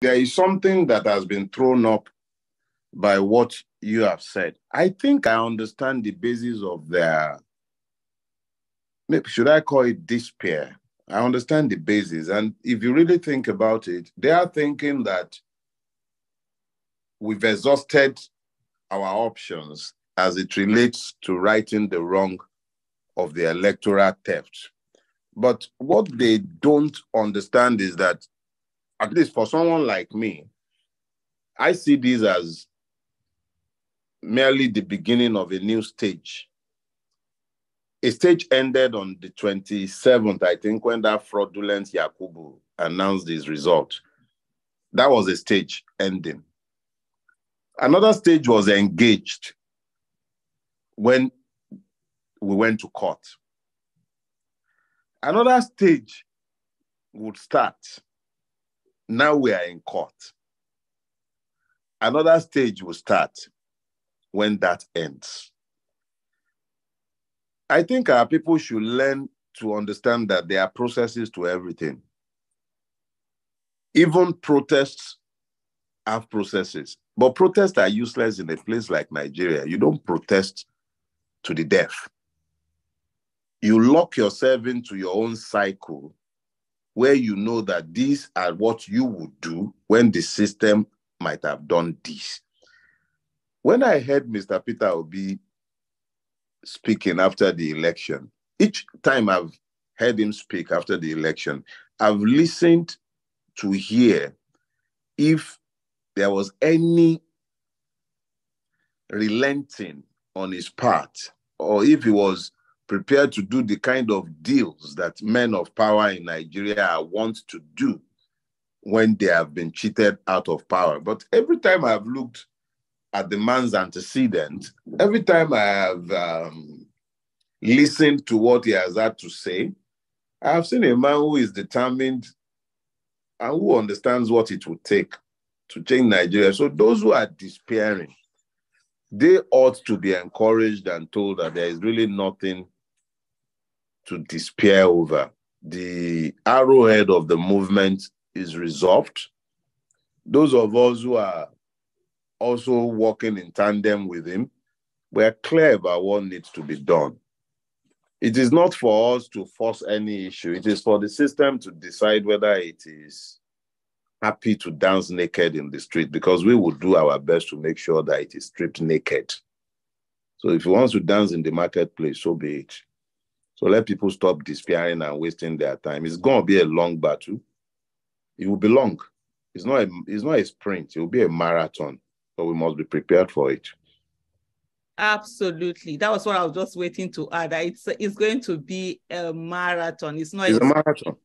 there is something that has been thrown up by what you have said. I think I understand the basis of their, maybe should I call it despair? I understand the basis. And if you really think about it, they are thinking that we've exhausted our options as it relates to righting the wrong of the electoral theft. But what they don't understand is that, at least for someone like me, I see this as merely the beginning of a new stage. A stage ended on the 27th, I think, when that fraudulent Yakubu announced his result. That was a stage ending. Another stage was engaged when we went to court. Another stage would start. Now we are in court. Another stage will start when that ends. I think our people should learn to understand that there are processes to everything. Even protests have processes, but protests are useless in a place like Nigeria. You don't protest to the death. You lock yourself into your own cycle where you know that these are what you would do when the system might have done this. When I heard Mr. Peter Obi speaking after the election, each time I've heard him speak after the election, I've listened to hear if there was any relenting on his part, or if he was prepared to do the kind of deals that men of power in Nigeria want to do when they have been cheated out of power. But every time I've looked at the man's antecedent, every time I have listened to what he has had to say, I have seen a man who is determined and who understands what it would take to change Nigeria. So those who are despairing, they ought to be encouraged and told that there is really nothing to despair over. The arrowhead of the movement is resolved. Those of us who are also working in tandem with him, we're clear about what needs to be done. It is not for us to force any issue. It is for the system to decide whether it is happy to dance naked in the street, because we will do our best to make sure that it is stripped naked. So if he wants to dance in the marketplace, so be it. So let people stop despairing and wasting their time. It's going to be a long battle. It will be long. It's not a sprint. It will be a marathon. So we must be prepared for it. Absolutely. That was what I was just waiting to add. It's going to be a marathon. It's not a marathon.